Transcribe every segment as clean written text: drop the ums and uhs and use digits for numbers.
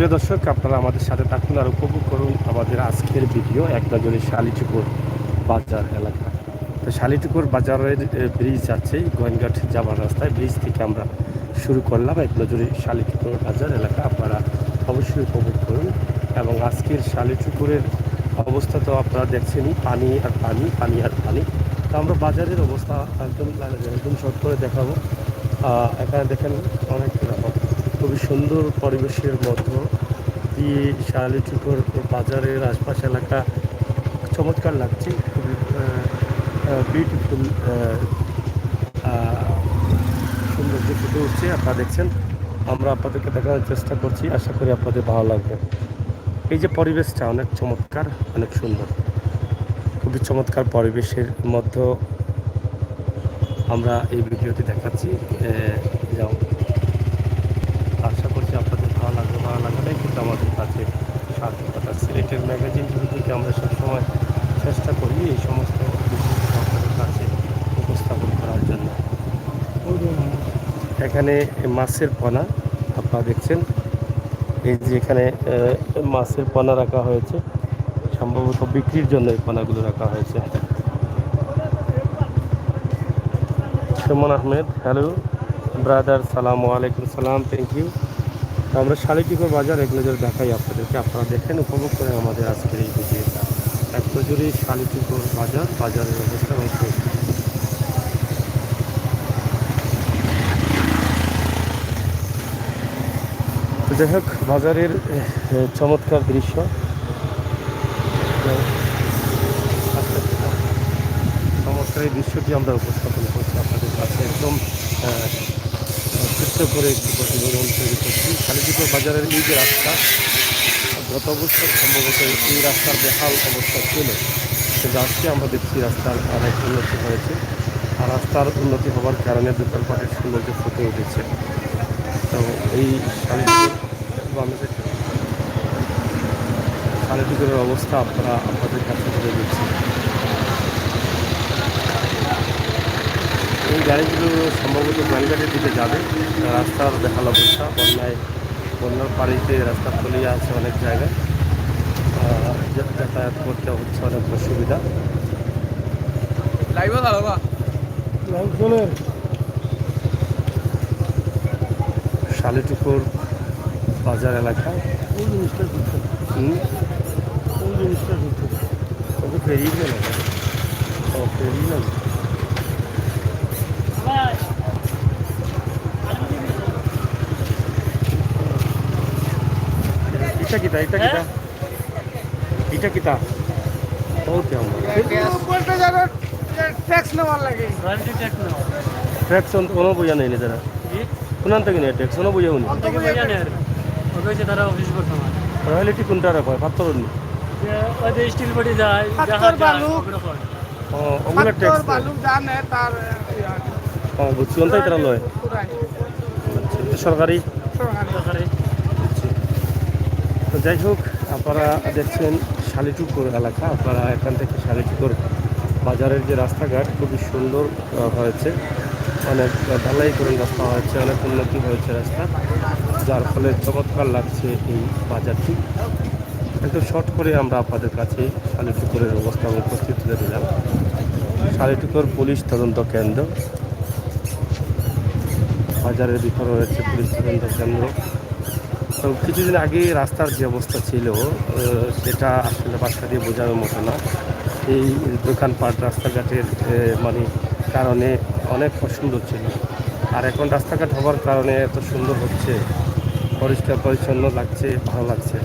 প্রিয় দর্শক, আপনারা আমাদের সাথে থাকুন আর উপভোগ করুন আমাদের আজকের ভিডিও একনজরে শালিচুকুর বাজার এলাকা। তো শালিচুকুর বাজারের ব্রিজ আছে গোয়েনঘাট যাওয়ার রাস্তায়, ব্রিজ থেকে আমরা শুরু করলাম একনজরে শালিচুকুর বাজার এলাকা। আপনারা অবশ্যই উপভোগ করুন। এবং আজকের শালিচুকুরের অবস্থা তো আপনারা দেখছেনই, পানি আর পানি, পানি আর পানি। তো আমরা বাজারের অবস্থা একদম শর্ট করে দেখাবো। এখানে দেখেন অনেক খুবই সুন্দর পরিবেশের মধ্য দিয়ে শালিচুকুর বাজারের আশপাশ এলাকা চমৎকার লাগছে, খুবই বিউটিফুল সৌন্দর্য ফুটে উঠছে। আপনারা দেখছেন, আমরা আপনাদেরকে দেখানোর চেষ্টা করছি, আশা করি আপনাদের ভালো লাগবে। এই যে পরিবেশটা অনেক চমৎকার, অনেক সুন্দর, খুবই চমৎকার পরিবেশের মধ্যে আমরা এই ভিডিওটি দেখাচ্ছি। আশা করছি আপনাদের ভালো লাগবে। ভালো লাগাটাই কিন্তু আমাদের কাছে সার্থকতা। সিলেটের ম্যাগাজিন থেকে আমরা সবসময় চেষ্টা করি এই সমস্ত বিষয়গুলো আপনাদের কাছে উপস্থাপন করার জন্য। এখানে মাছের পোনা আপনারা দেখছেন, এই যে এখানে মাছের পোনা রাখা হয়েছে, সম্ভবত বিক্রির জন্য এই পোনাগুলো রাখা হয়েছে। সুমন আহমেদ, হ্যালো ব্রাদার, সালামু আলাইকুম সালাম, থ্যাংক ইউ। আমরা শালিচুকুর বাজার একনজর দেখাই আপনাদেরকে, আপনারা দেখেন, উপভোগ করেন আমাদের আজকের এই ভিডিওটা। একনজরে শালিচুকুর বাজার, বাজারের অবস্থা এবং যাই হোক, বাজারের চমৎকার দৃশ্য। চমৎকার এই দৃশ্যটি আমরা উপস্থাপন করছি আপনাদের কাছে, একদম চিত্র করে একটি প্রতিবেদন তৈরি করছি। শালিচুকুর বাজারের এই যে রাস্তা, গত বছর সম্ভবত এই রাস্তার বেহাল অবস্থা ছিল, কিন্তু আজকে আমরা দেখছি রাস্তার অনেক উন্নতি হয়েছে। আর রাস্তার উন্নতি হওয়ার কারণে দোকানপাটের সৌন্দর্য ফুটে উঠেছে। তো এই শালিচুকুরের অবস্থা আপনারা আপনাদের কাছে তুলে দিচ্ছি। এই গাড়িগুলো সম্ভবত গোয়েনঘাটের দিকে যাবে। রাস্তার বেহাল অবস্থা, বন্যার পানিতে রাস্তা তলিয়ে আছে অনেক জায়গায়, যাতায়াত করতে হচ্ছে অনেক অসুবিধা। শালিচুকুর বাজার এলাকা কোন জিনিসটা ঘুরতে, কোন জিনিসটা ঘুরতে তবে ফেরি না, ফেরি না। এটা কিতা, এটা কিতা, এটা কিতা বলতে আমরা ট্যাক্স কোনো বইয়া নেই তারা, কোনান থেকে নেই ট্যাক্স কোনো বইয়া উনি রয়্যালিটি কোনটা রাখা হয় পাত্তর নি স্টিল বডি যায় ওগুলো ট্যাক্স বুঝছি অন্তাই তারা লয় সরকারি। তো যাই হোক, আপনারা দেখছেন শালিচুকুর এলাকা। আপনারা এখান থেকে শালিচুকুর বাজারের যে রাস্তাঘাট খুবই সুন্দর হয়েছে, অনেক ঢালাই করে রাস্তা হয়েছে, অনেক উন্নতি হয়েছে রাস্তা, যার ফলে চমৎকার লাগছে এই বাজারটি। একটু শর্ট করে আমরা আপনাদের কাছে শালিচুকুরের অবস্থা উপস্থিত তুলে দিলাম। শালিচুকুর পুলিশ তদন্ত কেন্দ্র, বাজারের ভিতরে রয়েছে পুলিশ তদন্ত কেন্দ্র। তো কিছুদিন আগে রাস্তার যে অবস্থা ছিল সেটা আসলে বাসা দিয়ে বোঝানোর মতো না। এই দোকানপাট রাস্তাঘাটের মানে কারণে অনেক অসুন্দর ছিল, আর এখন রাস্তাঘাট হওয়ার কারণে এত সুন্দর হচ্ছে, পরিষ্কার পরিচ্ছন্ন লাগছে, ভালো লাগছে।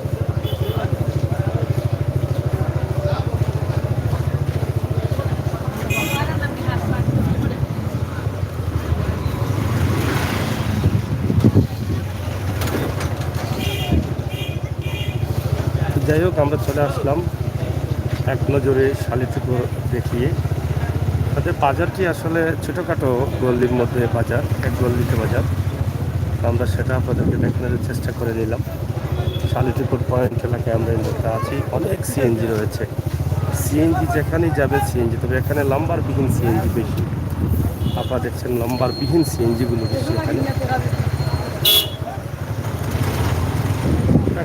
যাই হোক, আমরা চলে আসলাম একনজরে শালিচুকুর দেখিয়ে। তাদের বাজারটি আসলে ছোটোখাটো গল্লির মধ্যে বাজার, এক গল্লিতে বাজার। আমরা সেটা আপনাদেরকে দেখানোর চেষ্টা করে নিলাম। শালিচুকুর পয়েন্ট এলাকায় আমরা এই মধ্যে আছি, অনেক সিএনজি রয়েছে, সিএনজি যেখানেই যাবে সিএনজি, তবে এখানে লাম্বারবিহীন সিএনজি বেশি। আপনারা দেখছেন লাম্বারবিহীন সিএনজিগুলো বেশি এখানে।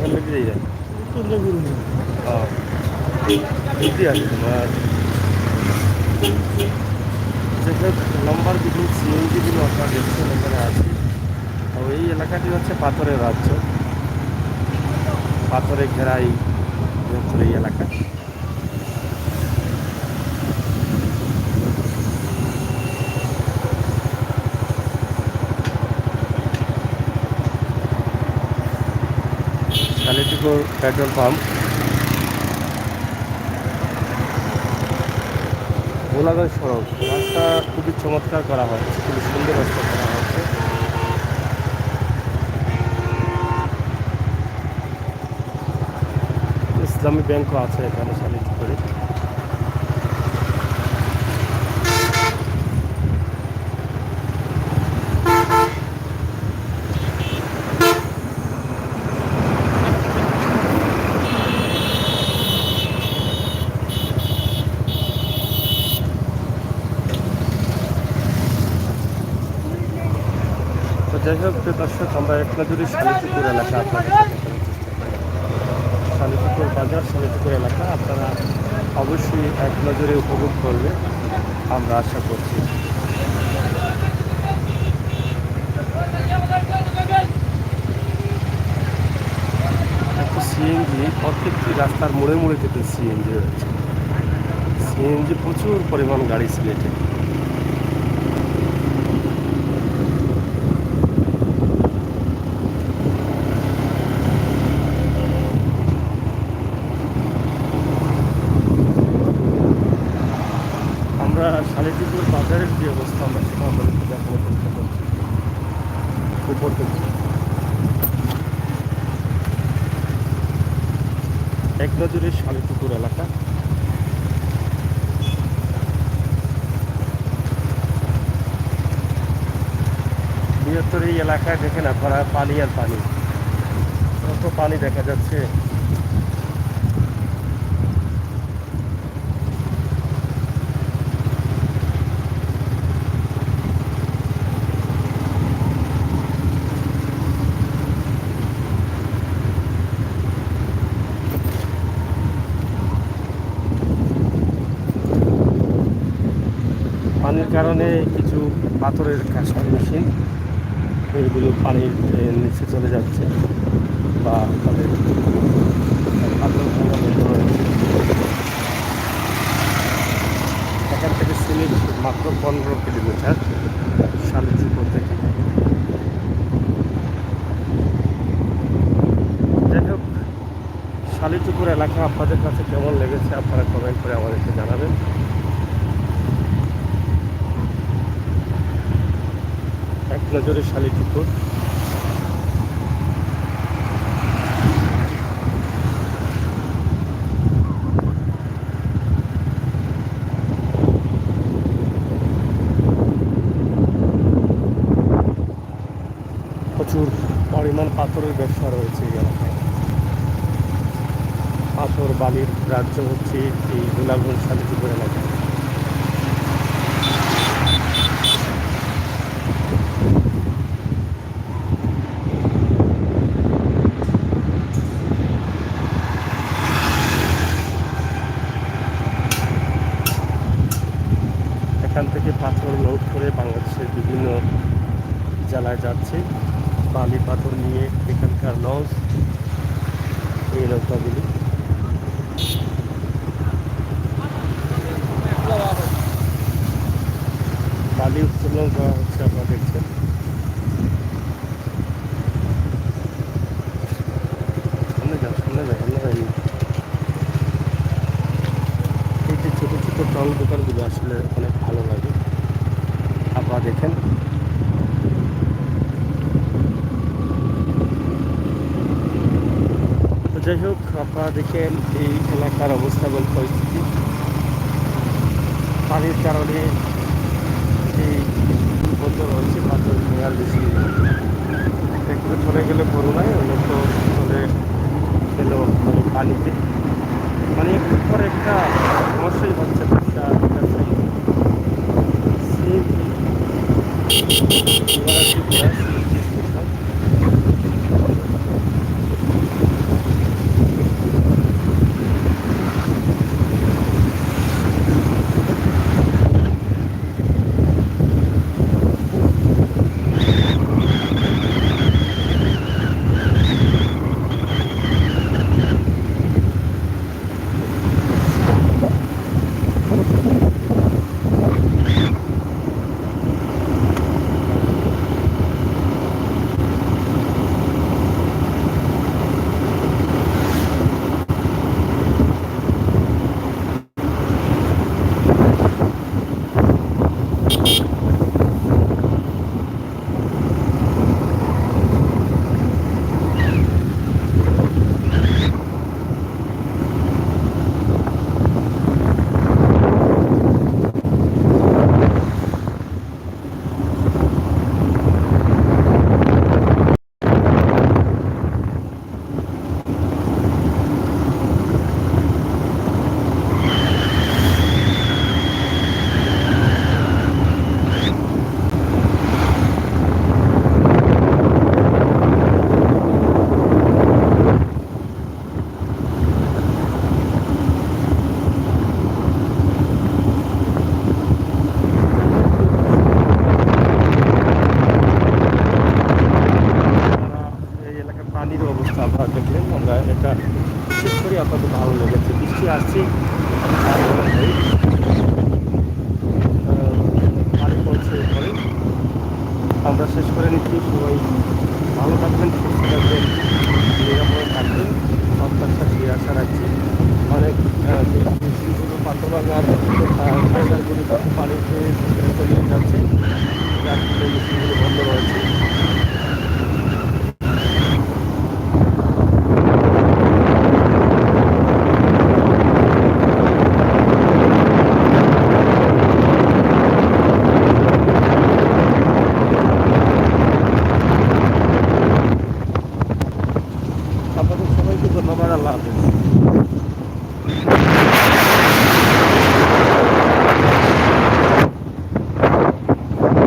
এখন বেরিয়ে যায় তুললে ঘুরুন এটি আছে তোমার যেখানে লম্বার কিছু সিএনজিগুলো আপনারা দেখছেন এখানে আছে। তো এই এলাকাটি হচ্ছে পাথরের রাজ্য, পাথরে ঘেরা এই বৃহত্তর এই এলাকা। শালিটিপুর পেট্রোল পাম্প, গোলাগঞ্জ সড়ক, রাস্তা খুবই চমৎকার করা হয়েছে, খুবই সুন্দর রাস্তা করা হয়েছে। ইসলামী ব্যাংকও আছে এখানে শালিটিপুরে। তো যাই হোক প্রিয় দর্শক, আমরা একনজরী শালিটিপুর এলাকা আপনাদের সাথে দেখানোর চেষ্টা করি। শালিটিপুর বাজার, শালিটিপুর এলাকা আপনারা অবশ্যই এক নজরে উপভোগ করবে আমরা আশা করছি। একটা সিএনজি, প্রত্যেকটি রাস্তার মোড়ে মোড়ে কিন্তু সিএনজি রয়েছে। সিএনজি প্রচুর পরিমাণ গাড়ি সিলেটে। আমরা শালিটিপুর বাজারের যে অবস্থা, আমরা সেটা আপনাদেরকে দেখানোর চেষ্টা করছি উপর থেকে। এক নজরে শালিটিপুর এলাকা, বৃহত্তর এই এলাকায় দেখেন আপনারা পানি আর পানি, কত পানি দেখা যাচ্ছে। পানির কারণে কিছু পাথরের কাঁসার মেশিন এগুলো পানির নিচে চলে যাচ্ছে বা তাদের পাথর ভাঙা বন্ধ রয়েছে। এখান থেকে সিলেট মাত্র 15 কিলোমিটার শালিটিপুর থেকে। যাই হোক, শালিটিপুর এলাকা আপনাদের কাছে কেমন লেগেছে আপনারা কমেন্ট করে আমাদেরকে জানাবেন। এক নজরে শালিটিপুর। প্রচুর পরিমাণ পাথরের ব্যবসা রয়েছে এই এলাকায়। পাথর বালির রাজ্য হচ্ছে এই গোলাগঞ্জ শালিটিপুর এলাকা। এখান থেকে পাথর লোড করে বাংলাদেশের বিভিন্ন জেলায় যাচ্ছে বালি পাথর নিয়ে। এখানকার লঞ্চ, এই নৌকাগুলি বালি উত্তোলন করা হচ্ছে, আপনারা দেখছেন। সামনে যান, সামনে যান, সামনে যায়নি। এই যে ছোটো ছোটো টল দোকানগুলো আসলে অনেক ভালো লাগে, আপনারা দেখেন। যাই হোক, আপনারা দেখেন এই এলাকার অবস্থা এবং পরিস্থিতি। পানির কারণে এই বন্ধ রয়েছে, পাথর আর বেশি একটু চলে গেলে করোনায়, অন্যত চলে গেল মানে পানিতে। মানে একটু পর একটা সমস্যাই হচ্ছে। পানির অবস্থা আপনারা দেখলেন, আমরা এটা বিশেষ করে আপাতত ভালো লেগেছে। বৃষ্টি আসছে আর মনে হয় পানি পড়ছে পরে। আমরা শেষ করে নিচ্ছি। সবাই ভালো থাকবেন, সুস্থ থাকবেন, নিরাপদে থাকবেন, প্রত্যাশা সেই আশা রাখছি। অনেক বৃষ্টিগুলো পাথর ভাঙার জায়গাগুলি পানিতে